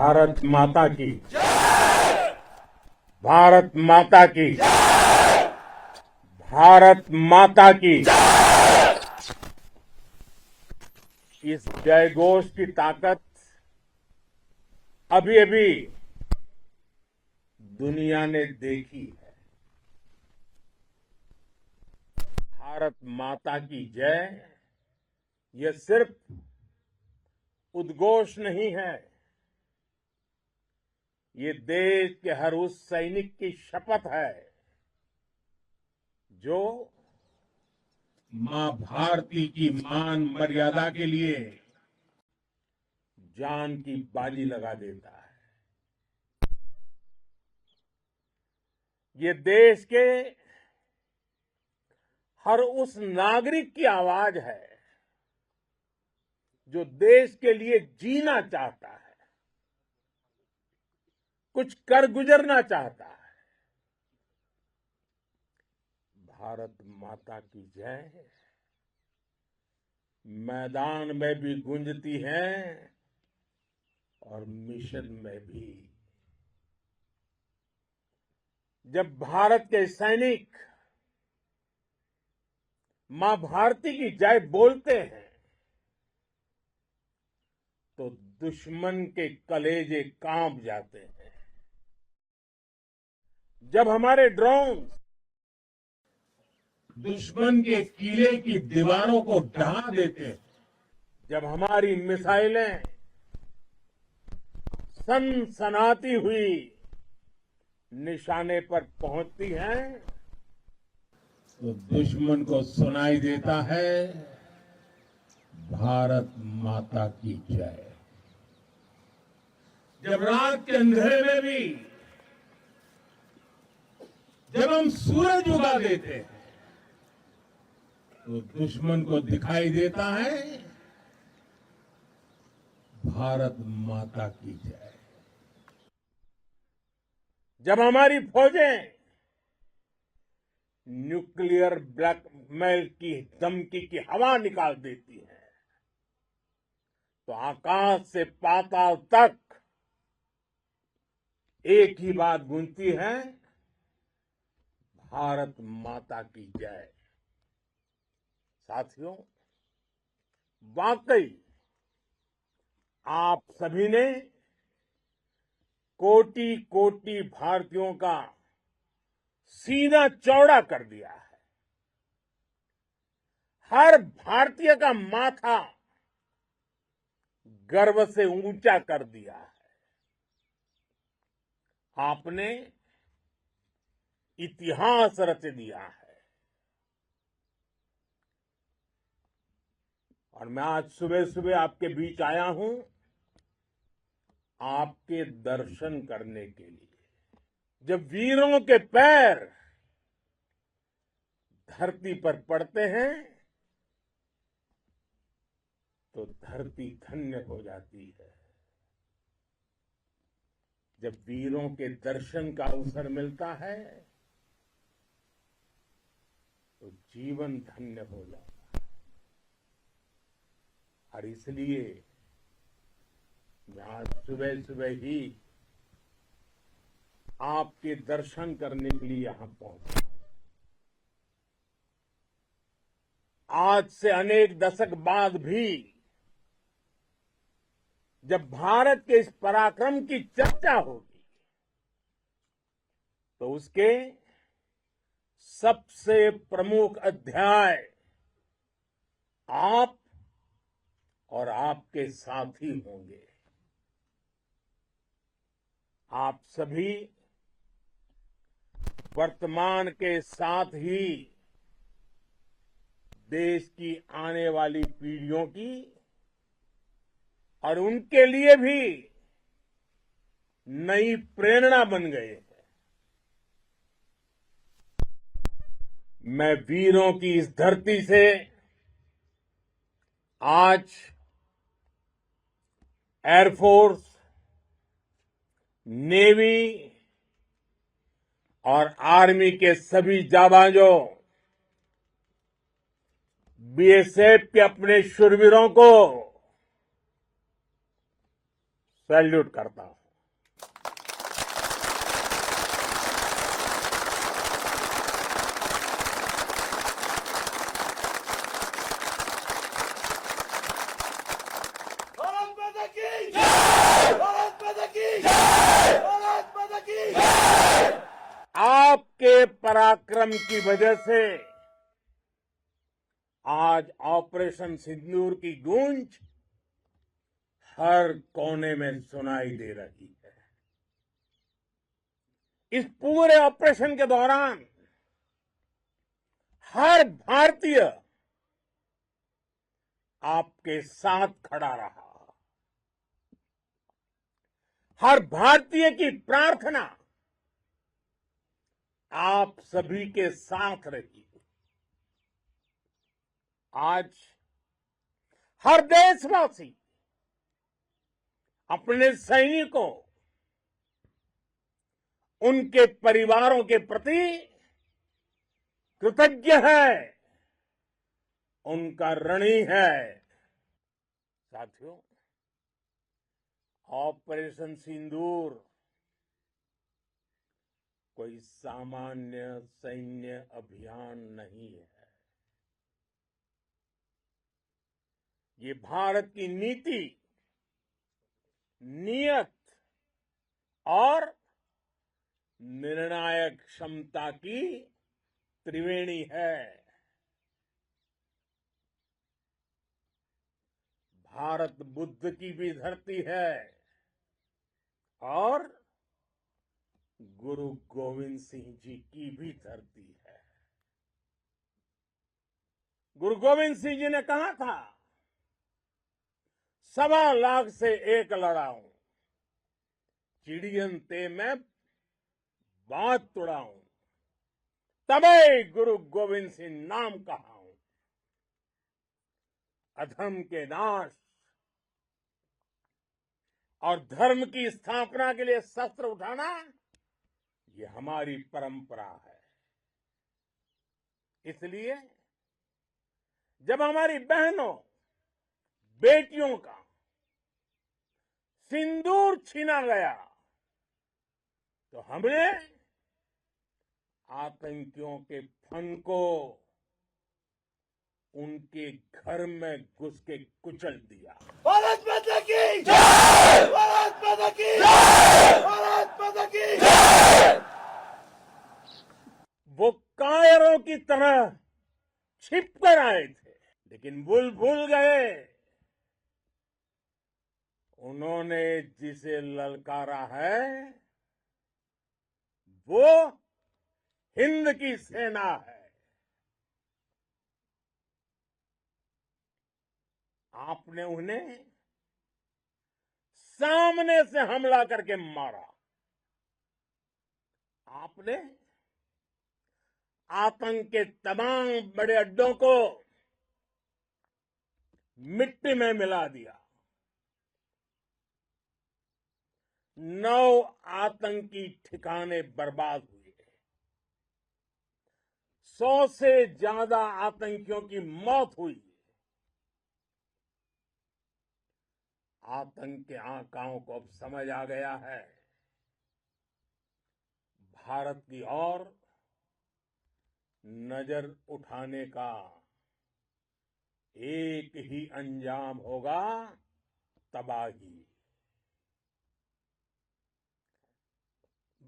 भारत माता की भारत माता की भारत माता की इस जयघोष की ताकत अभी अभी दुनिया ने देखी है। भारत माता की जय ये सिर्फ उद्घोष नहीं है, ये देश के हर उस सैनिक की शपथ है जो मां भारती की मान मर्यादा के लिए जान की बाजी लगा देता है। ये देश के हर उस नागरिक की आवाज है जो देश के लिए जीना चाहता है, कुछ कर गुजरना चाहता है। भारत माता की जय मैदान में भी गूंजती है और मिशन में भी। जब भारत के सैनिक मां भारती की जय बोलते हैं तो दुश्मन के कलेजे कांप जाते हैं। जब हमारे ड्रोन दुश्मन के किले की दीवारों को ढहा देते हैं, जब हमारी मिसाइलें सनसनाती हुई निशाने पर पहुंचती हैं तो दुश्मन को सुनाई देता है भारत माता की जय। जब रात के अंधेरे में भी जब हम सूरज उगा देते हैं तो दुश्मन को दिखाई देता है भारत माता की जय। जब हमारी फौजें न्यूक्लियर ब्लैकमेल की धमकी की हवा निकाल देती हैं तो आकाश से पाताल तक एक ही बात गूंजती है, भारत माता की जय। साथियों, वाकई आप सभी ने कोटि कोटि भारतीयों का सीना चौड़ा कर दिया है। हर भारतीय का माथा गर्व से ऊंचा कर दिया है। आपने इतिहास रच दिया है। और मैं आज सुबह सुबह आपके बीच आया हूं आपके दर्शन करने के लिए। जब वीरों के पैर धरती पर पड़ते हैं तो धरती धन्य हो जाती है। जब वीरों के दर्शन का अवसर मिलता है तो जीवन धन्य हो जाता है। और इसलिए मैं आज सुबह सुबह ही आपके दर्शन करने के लिए यहां पहुंचा। आज से अनेक दशक बाद भी जब भारत के इस पराक्रम की चर्चा होगी तो उसके सबसे प्रमुख अध्याय आप और आपके साथी होंगे। आप सभी वर्तमान के साथ ही देश की आने वाली पीढ़ियों की और उनके लिए भी नई प्रेरणा बन गए हैं। मैं वीरों की इस धरती से आज एयरफोर्स, नेवी और आर्मी के सभी जाबाजों, बीएसएफ के अपने शूरवीरों को सैल्यूट करता हूं। भारत माता की जय! भारत माता की जय! भारत माता की जय! आपके पराक्रम की वजह से आज ऑपरेशन सिंदूर की गूंज हर कोने में सुनाई दे रही है। इस पूरे ऑपरेशन के दौरान हर भारतीय आपके साथ खड़ा रहा। हर भारतीय की प्रार्थना आप सभी के साथ रही। आज हर देशवासी अपने सैनिकों, उनके परिवारों के प्रति कृतज्ञ है, उनका ऋणी है। साथियों, ऑपरेशन सिंदूर कोई सामान्य सैन्य अभियान नहीं है। ये भारत की नीति, नियत और निर्णायक क्षमता की त्रिवेणी है। भारत बुद्ध की भी धरती है और गुरु गोविंद सिंह जी की भी धरती है। गुरु गोविंद सिंह जी ने कहा था, 1.25 लाख से एक लड़ाऊं, चिड़ियन ते मैं बात तुड़ाऊं, तबे गुरु गोविंद सिंह नाम कहाऊं। अधर्म के नाश और धर्म की स्थापना के लिए शस्त्र उठाना, ये हमारी परंपरा है। इसलिए जब हमारी बहनों, बेटियों का सिंदूर छीना गया, तो हमने आतंकियों के फन को उनके घर में घुस के कुचल दिया। भारत माता की जय! भारत माता की जय! भारत माता की जय! वो कायरों की तरह छिप कर आए थे, लेकिन भूल गए उन्होंने जिसे ललकारा है वो हिंद की सेना है। आपने उन्हें सामने से हमला करके मारा। आपने आतंक के तमाम बड़े अड्डों को मिट्टी में मिला दिया। 9 आतंकी ठिकाने बर्बाद हुए। 100 से ज्यादा आतंकियों की मौत हुई। आतंक के आकाओं को अब समझ आ गया है, भारत की ओर नजर उठाने का एक ही अंजाम होगा, तबाही।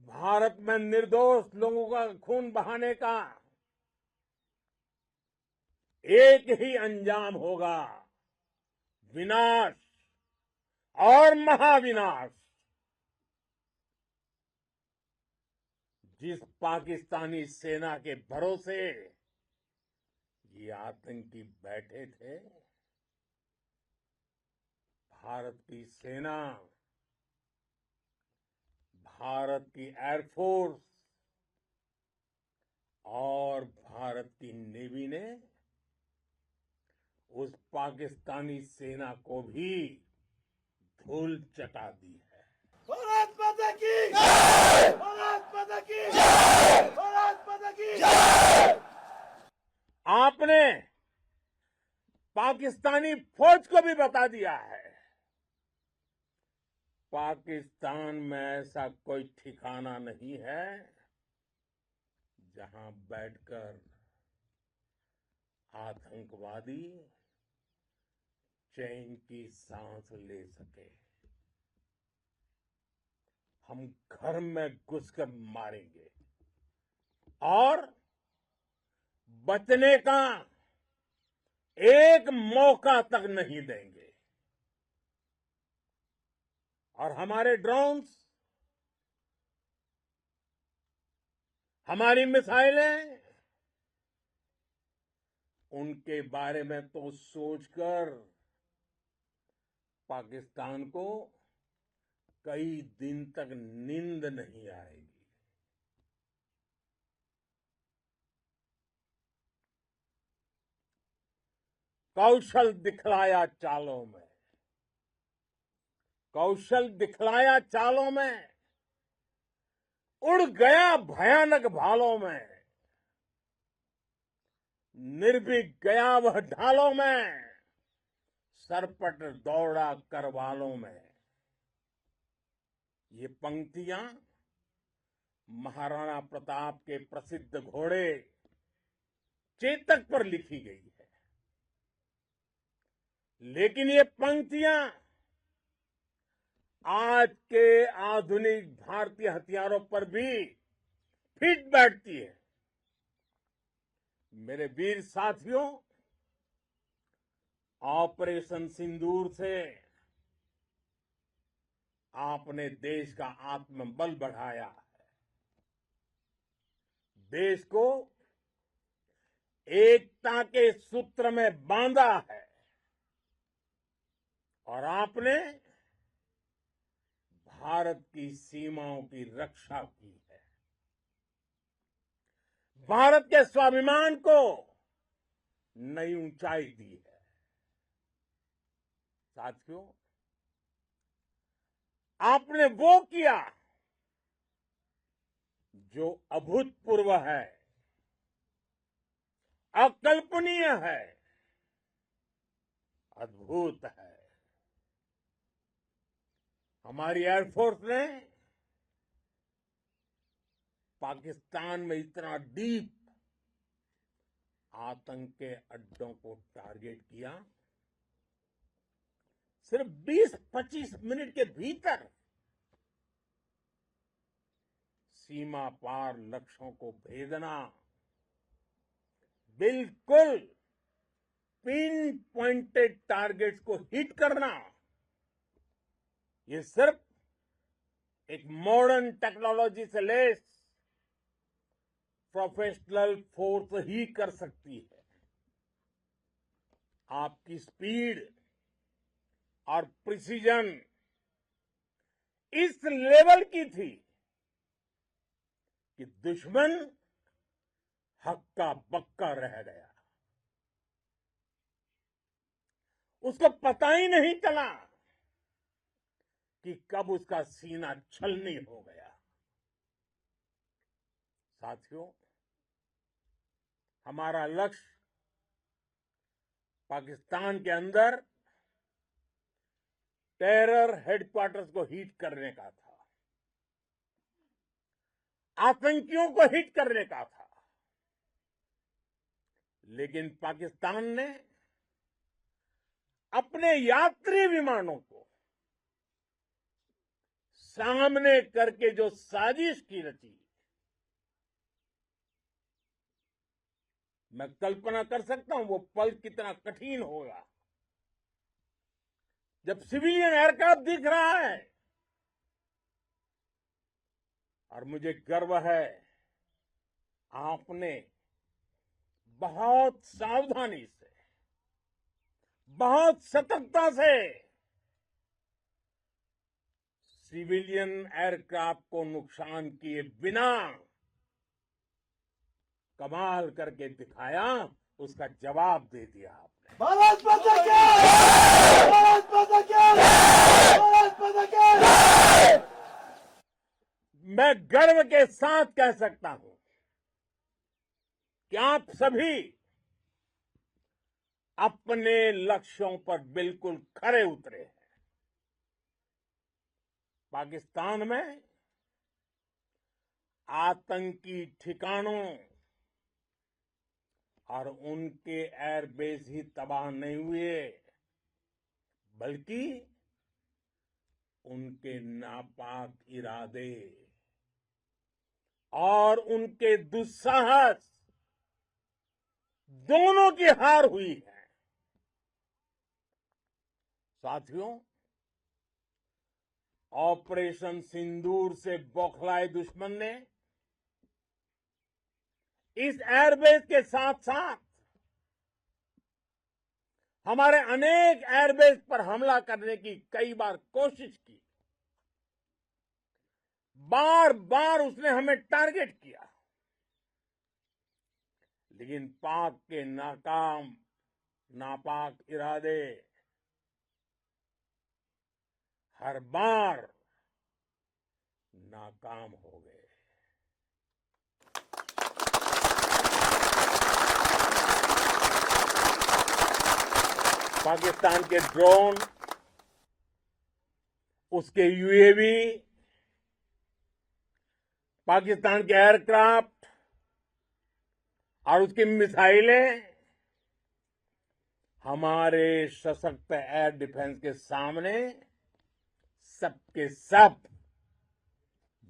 भारत में निर्दोष लोगों का खून बहाने का एक ही अंजाम होगा, विनाश और महाविनाश। जिस पाकिस्तानी सेना के भरोसे ये आतंकी बैठे थे, भारत की सेना, भारत की एयरफोर्स और भारत की नेवी ने उस पाकिस्तानी सेना को भी धूल चटा दी है। भारत माता की जय! भारत माता की जय! भारत माता की जय! आपने पाकिस्तानी फौज को भी बता दिया है, पाकिस्तान में ऐसा कोई ठिकाना नहीं है जहां बैठकर आतंकवादी चैन की सांस ले सके। हम घर में घुसकर मारेंगे और बचने का एक मौका तक नहीं देंगे। और हमारे ड्रोन्स, हमारी मिसाइलें, उनके बारे में तो सोचकर पाकिस्तान को कई दिन तक नींद नहीं आएगी। कौशल दिखलाया चालों में, कौशल दिखलाया चालों में, उड़ गया भयानक भालों में, निर्भीक गया वह ढालों में, सरपट दौड़ा करवालों में। ये पंक्तियां महाराणा प्रताप के प्रसिद्ध घोड़े चेतक पर लिखी गई है। लेकिन ये पंक्तियां आज के आधुनिक भारतीय हथियारों पर भी फिट बैठती है। मेरे वीर साथियों, ऑपरेशन सिंदूर से आपने देश का आत्मबल बढ़ाया है, देश को एकता के सूत्र में बांधा है और आपने भारत की सीमाओं की रक्षा की है। भारत के स्वाभिमान को नई ऊंचाई दी है। साथियों, आपने वो किया जो अभूतपूर्व है, अकल्पनीय है, अद्भुत है। हमारी एयरफोर्स ने पाकिस्तान में इतना डीप आतंक के अड्डों को टारगेट किया, सिर्फ 20-25 मिनट के भीतर सीमा पार लक्ष्यों को भेदना, बिल्कुल पिन पॉइंटेड टारगेट्स को हिट करना, ये सिर्फ एक मॉडर्न टेक्नोलॉजी से लेस प्रोफेशनल फोर्स ही कर सकती है। आपकी स्पीड और प्रिसीजन इस लेवल की थी कि दुश्मन हक्का बक्का रह गया। उसको पता ही नहीं चला कि कब उसका सीना छलनी हो गया। साथियों, हमारा लक्ष्य पाकिस्तान के अंदर टेरर हेडक्वार्टर्स को हिट करने का था, आतंकियों को हिट करने का था। लेकिन पाकिस्तान ने अपने यात्री विमानों को सामने करके जो साजिश की रची, मैं कल्पना कर सकता हूं वो पल कितना कठिन होगा जब सिविलियन एयरक्राफ्ट दिख रहा है। और मुझे गर्व है, आपने बहुत सावधानी से, बहुत सतर्कता से सिविलियन एयरक्राफ्ट को नुकसान किए बिना कमाल करके दिखाया, उसका जवाब दे दिया आपने। भारत माता की! भारत माता की! भारत माता की! मैं गर्व के साथ कह सकता हूं कि आप सभी अपने लक्ष्यों पर बिल्कुल खरे उतरे हैं। पाकिस्तान में आतंकी ठिकानों और उनके एयरबेस ही तबाह नहीं हुए, बल्कि उनके नापाक इरादे और उनके दुस्साहस दोनों की हार हुई है। साथियों, ऑपरेशन सिंदूर से बौखलाए दुश्मन ने इस एयरबेस के साथ साथ हमारे अनेक एयरबेस पर हमला करने की कई बार कोशिश की। बार बार उसने हमें टारगेट किया, लेकिन पाक के नापाक इरादे हर बार नाकाम हो गए। पाकिस्तान के ड्रोन, उसके यूएवी, पाकिस्तान के एयरक्राफ्ट और उसकी मिसाइलें हमारे सशक्त एयर डिफेंस के सामने सबके सब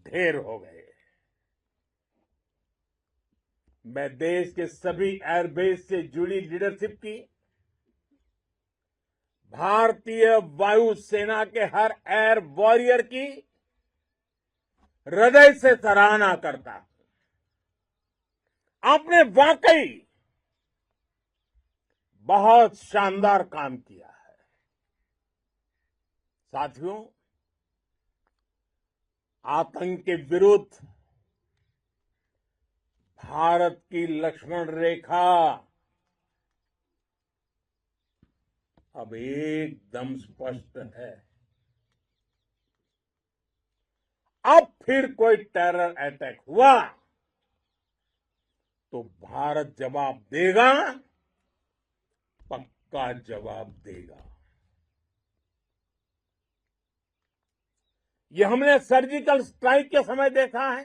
ढेर हो गए। मैं देश के सभी एयरबेस से जुड़ी लीडरशिप की, भारतीय वायुसेना के हर एयर वॉरियर की हृदय से सराहना करता हूं। आपने वाकई बहुत शानदार काम किया है। साथियों, आतंक के विरुद्ध भारत की लक्ष्मण रेखा अब एकदम स्पष्ट है। अब फिर कोई टेरर अटैक हुआ तो भारत जवाब देगा, पक्का जवाब देगा। ये हमने सर्जिकल स्ट्राइक के समय देखा है,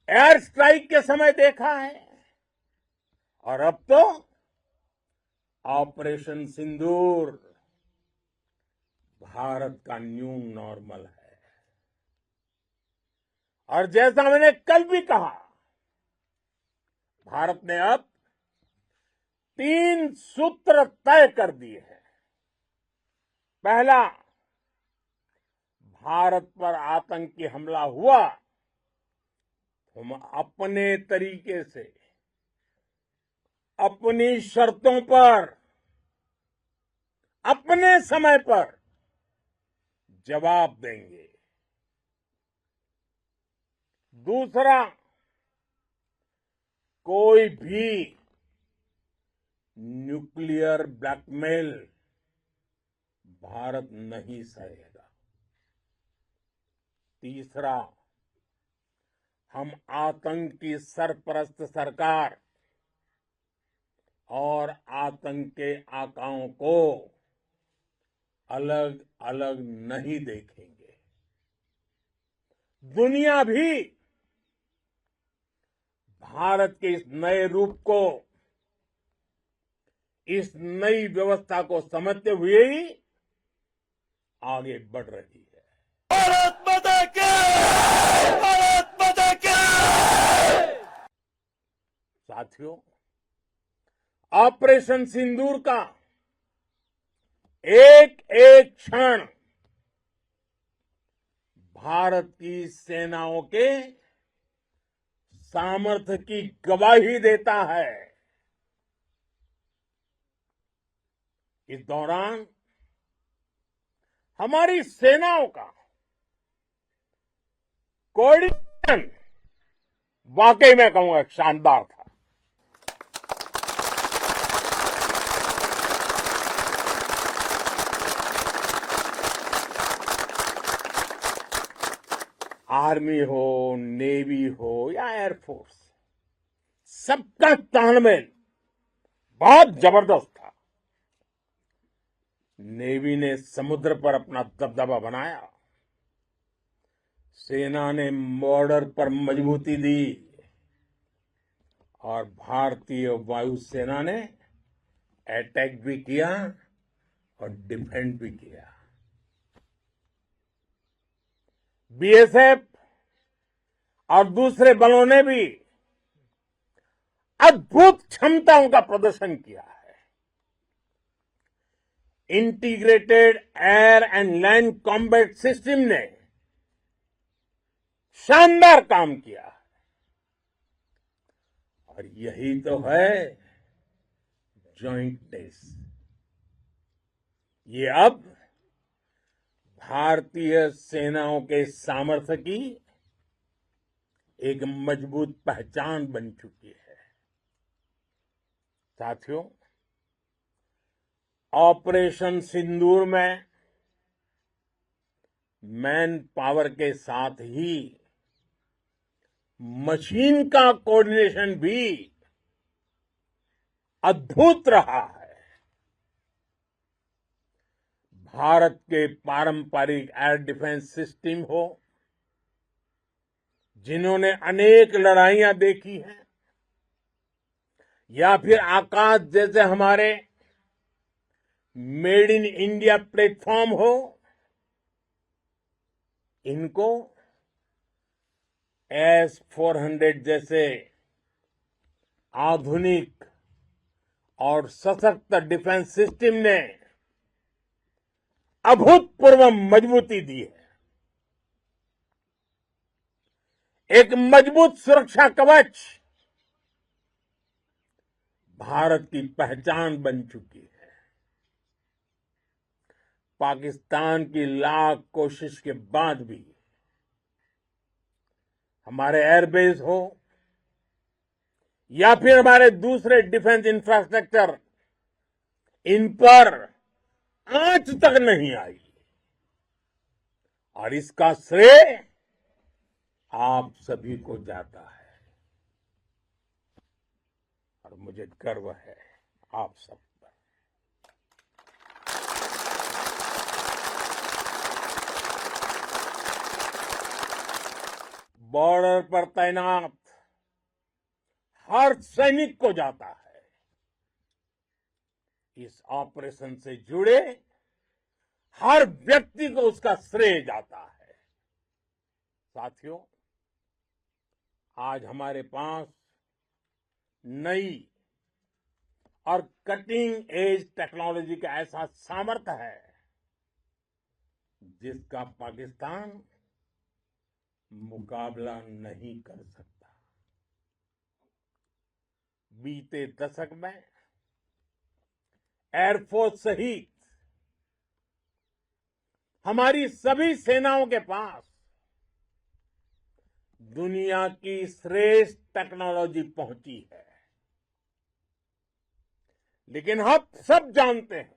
एयर स्ट्राइक के समय देखा है, और अब तो ऑपरेशन सिंदूर भारत का न्यू नॉर्मल है। और जैसा मैंने कल भी कहा, भारत ने अब 3 सूत्र तय कर दिए हैं। पहला, भारत पर आतंकी हमला हुआ, हम अपने तरीके से, अपनी शर्तों पर, अपने समय पर जवाब देंगे। दूसरा, कोई भी न्यूक्लियर ब्लैकमेल भारत नहीं सहेगा। तीसरा, हम आतंक की सरपरस्त सरकार और आतंक के आकाओं को अलग अलग नहीं देखेंगे। दुनिया भी भारत के इस नए रूप को, इस नई व्यवस्था को समझते हुए ही आगे बढ़ रही है। भारत माता की! भारत माता की! साथियों, ऑपरेशन सिंदूर का एक एक क्षण भारत की सेनाओं के सामर्थ्य की गवाही देता है। इस दौरान हमारी सेनाओं का कोऑर्डिनेशन वाकई में कहूंगा शानदार था। आर्मी हो, नेवी हो या एयरफोर्स, सबका तालमेल बहुत जबरदस्त था। नेवी ने समुद्र पर अपना दबदबा बनाया, सेना ने बॉर्डर पर मजबूती दी और भारतीय वायुसेना ने अटैक भी किया और डिफेंड भी किया। बीएसएफ और दूसरे बलों ने भी अद्भुत क्षमताओं का प्रदर्शन किया है। Integrated air and land combat system ने शानदार काम किया और यही तो है जॉइंटनेस। ये अब भारतीय सेनाओं के सामर्थ्य की एक मजबूत पहचान बन चुकी है। साथियों, ऑपरेशन सिंदूर में मैन पावर के साथ ही मशीन का कोऑर्डिनेशन भी अद्भुत रहा है। भारत के पारंपरिक एयर डिफेंस सिस्टम हो, जिन्होंने अनेक लड़ाइयां देखी हैं, या फिर आकाश जैसे हमारे मेड इन इंडिया प्लेटफॉर्म हो, इनको S-400 जैसे आधुनिक और सशक्त डिफेंस सिस्टम ने अभूतपूर्व मजबूती दी है। एक मजबूत सुरक्षा कवच भारत की पहचान बन चुकी है। पाकिस्तान की लाख कोशिश के बाद भी हमारे एयरबेस हो या फिर हमारे दूसरे डिफेंस इंफ्रास्ट्रक्चर, इन पर आंच तक नहीं आई और इसका श्रेय आप सभी को जाता है और मुझे गर्व है आप सब पर। बॉर्डर पर तैनात हर सैनिक को जाता है। इस ऑपरेशन से जुड़े हर व्यक्ति को उसका श्रेय जाता है। साथियों, आज हमारे पास नई और कटिंग एज टेक्नोलॉजी का ऐसा सामर्थ्य है जिसका पाकिस्तान मुकाबला नहीं कर सकता। बीते दशक में एयरफोर्स सहित हमारी सभी सेनाओं के पास दुनिया की श्रेष्ठ टेक्नोलॉजी पहुंची है। लेकिन हम सब जानते हैं,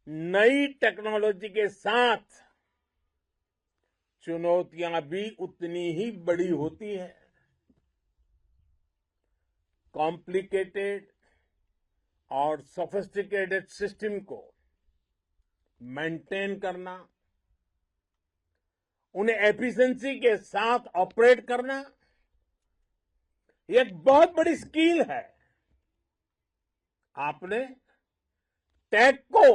नई टेक्नोलॉजी के साथ चुनौतियां भी उतनी ही बड़ी होती है। कॉम्प्लिकेटेड और सोफिस्टिकेटेड सिस्टम को मेंटेन करना, उन्हें एफिशिएंसी के साथ ऑपरेट करना, ये एक बहुत बड़ी स्किल है। आपने टेक को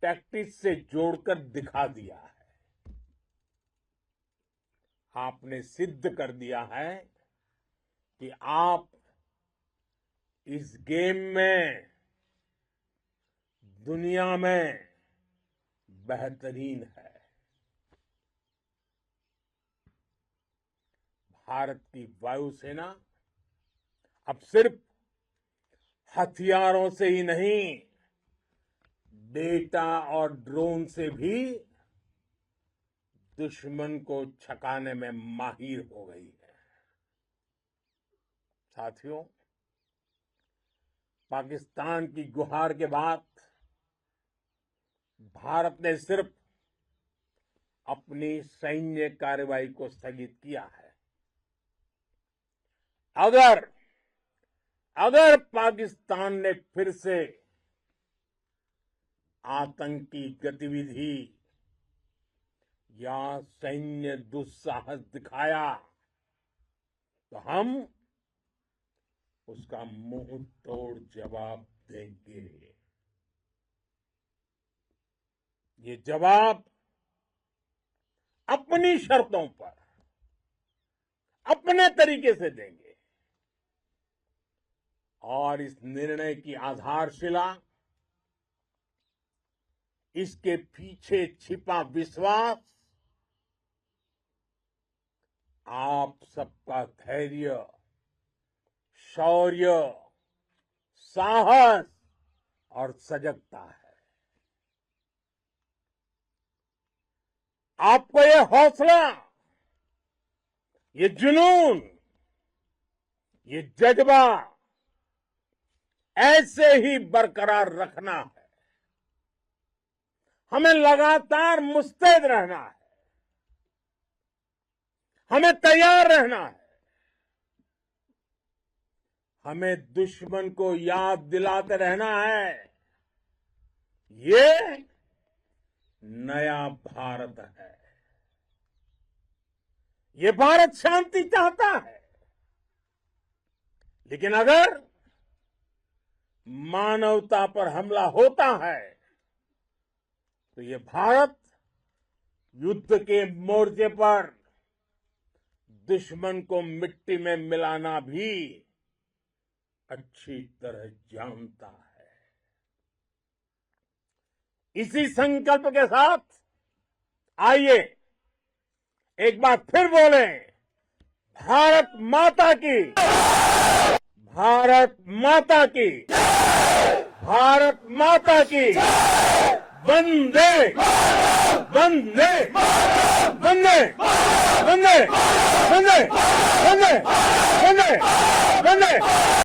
टैक्टिक्स से जोड़कर दिखा दिया है। आपने सिद्ध कर दिया है कि आप इस गेम में दुनिया में बेहतरीन है। भारत की वायुसेना अब सिर्फ हथियारों से ही नहीं, डेटा और ड्रोन से भी दुश्मन को छकाने में माहिर हो गई है। साथियों, पाकिस्तान की गुहार के बाद भारत ने सिर्फ अपनी सैन्य कार्रवाई को स्थगित किया है। अगर पाकिस्तान ने फिर से आतंकी गतिविधि, या सैन्य दुस्साहस दिखाया तो हम उसका मुंह तोड़ जवाब देंगे। ये जवाब अपनी शर्तों पर, अपने तरीके से देंगे और इस निर्णय की आधारशिला इसके पीछे छिपा विश्वास आप सबका धैर्य, शौर्य, साहस और सजगता है। आपको ये हौसला, ये जुनून, ये जज्बा ऐसे ही बरकरार रखना है। हमें लगातार मुस्तैद रहना है, हमें तैयार रहना है। हमें दुश्मन को याद दिलाते रहना है, ये नया भारत है। ये भारत शांति चाहता है, लेकिन अगर मानवता पर हमला होता है तो ये भारत युद्ध के मोर्चे पर दुश्मन को मिट्टी में मिलाना भी अच्छी तरह जानता है। इसी संकल्प के साथ आइए एक बार फिर बोलें, भारत माता की, भारत माता की, भारत माता की, वंदे वंदे वंदे वंदे वंदे वंदे वंदे वंदे।